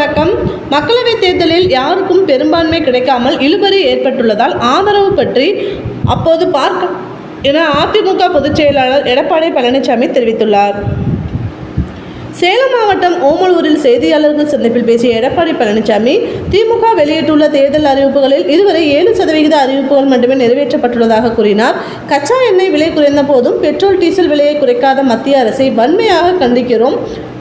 வணக்கம். மக்களவைத் தேர்தலில் யாருக்கும் பெரும்பான்மை கிடைக்காமல் இழுபறி ஏற்பட்டுள்ளதால் ஆதரவு பற்றி அப்போது பார்க்க என அதிமுக பொதுச் செயலாளர் எடப்பாடி பழனிசாமி தெரிவித்துள்ளார். சேலம் மாவட்டம் ஓமலூரில் செய்தியாளர்கள் சந்திப்பில் பேசிய எடப்பாடி பழனிசாமி, திமுக வெளியிட்டுள்ள தேர்தல் அறிவிப்புகளில் இதுவரை 7% அறிவிப்புகள் மட்டுமே நிறைவேற்றப்பட்டுள்ளதாக கூறினார். கச்சா எண்ணெய் விலை குறைந்த போதும் பெட்ரோல் டீசல் விலையை குறைக்காத மத்திய அரசை வன்மையாக கண்டிக்கிறோம்.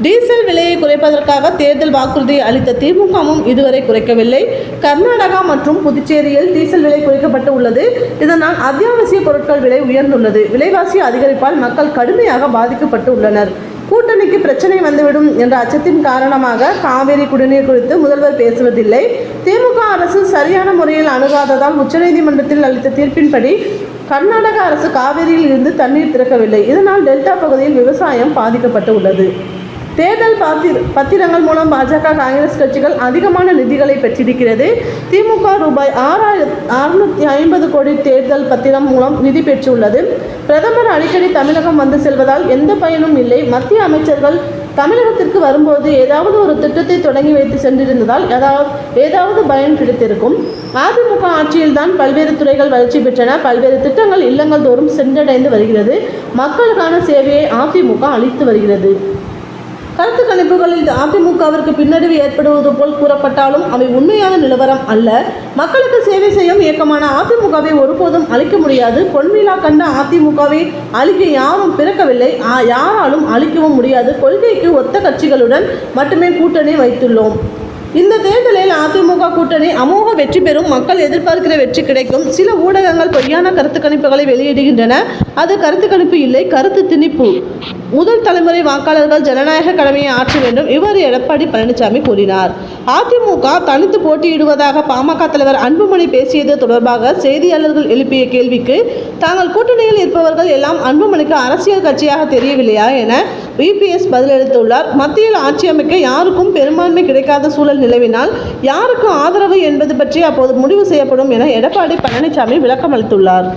டீசல் விலையை குறைப்பதற்காக தேர்தல் வாக்குறுதி அளித்த திமுகவும் இதுவரை குறைக்கவில்லை. கர்நாடகா மற்றும் புதுச்சேரியில் டீசல் விலை குறைக்கப்பட்டு உள்ளது. இதனால் அத்தியாவசிய பொருட்கள் விலை உயர்ந்துள்ளது. விலைவாசி அதிகரிப்பால் மக்கள் கடுமையாக பாதிக்கப்பட்டு உள்ளனர். கூட்டணிக்கு பிரச்சனை வந்துவிடும் என்ற அச்சத்தின் காரணமாக காவிரி குடிநீர் குறித்து முதல்வர் பேசுவதில்லை. திமுக அரசு சரியான முறையில் அணுகாததால் உச்சநீதிமன்றத்தில் அளித்த தீர்ப்பின்படி கர்நாடக அரசு காவிரியில் இருந்து தண்ணீர் திறக்கவில்லை. இதனால் டெல்டா பகுதியில் விவசாயம் பாதிக்கப்பட்டு உள்ளது. தேர்தல் பத்திரங்கள் மூலம் பாஜக காங்கிரஸ் கட்சிகள் அதிகமான நிதிகளை பெற்றிருக்கிறது. திமுக ரூபாய் 650 கோடி தேர்தல் பத்திரம் மூலம் நிதி பெற்றுள்ளது. பிரதமர் அடிக்கடி தமிழகம் வந்து செல்வதால் எந்த பயனும் இல்லை. மத்திய அமைச்சர்கள் தமிழகத்திற்கு வரும்போது ஏதாவது ஒரு திட்டத்தை தொடங்கி வைத்து சென்றிருந்ததால் ஏதாவது பயன் கிடைத்திருக்கும். அதிமுக ஆட்சியில்தான் பல்வேறு துறைகள் வளர்ச்சி பெற்றன. பல்வேறு திட்டங்கள் இல்லங்கள் தோறும் சென்றடைந்து வருகிறது. மக்களுக்கான சேவையை அதிமுக அளித்து வருகிறது. கருத்து கணிப்புகளில் அதிமுகவிற்கு பின்னடைவு ஏற்படுவது போல் கூறப்பட்டாலும் அவை உண்மையான நிலவரம் அல்ல. மக்களுக்கு சேவை செய்யும் இயக்கமான அதிமுகவை ஒருபோதும் அழிக்க முடியாது. பொன்விழா கண்ட அதிமுகவை அழிக்க யாரும் பிறக்கவில்லை, யாராலும் அழிக்கவும் முடியாது. கொள்கைக்கு ஒத்த கட்சிகளுடன் மட்டுமே கூட்டணி வைத்துள்ளோம். இந்த தேர்தலில் அதிமுக கூட்டணி அமோக வெற்றி பெறும். மக்கள் எதிர்பார்க்கிற வெற்றி கிடைக்கும். சில ஊடகங்கள் பொய்யான கருத்து கணிப்புகளை வெளியிடுகின்றன. அது கருத்து கணிப்பு இல்லை, கருத்து திணிப்பு. முதல் தலைமுறை வாக்காளர்கள் ஜனநாயக கடமையை ஆற்ற வேண்டும். இவ்வாறு எடப்பாடி பழனிசாமி கூறினார். அதிமுக தனித்து போட்டியிடுவதாக பாமக தலைவர் அன்புமணி பேசியது தொடர்பாக செய்தியாளர்கள் எழுப்பிய கேள்விக்கு தாங்கள் கூட்டணியில் இருப்பவர்கள் எல்லாம் அன்புமணிக்கு அரசியல் கட்சியாக தெரியவில்லையா என விபிஎஸ் பதிலளித்துள்ளார். மத்தியில் ஆட்சி அமைக்க யாருக்கும் பெரும்பான்மை கிடைக்காத சூழல் நிலவினால் யாருக்கு ஆதரவு என்பது பற்றி அப்போது முடிவு செய்யப்படும் என எடப்பாடி பழனிசாமி விளக்கம் அளித்துள்ளார்.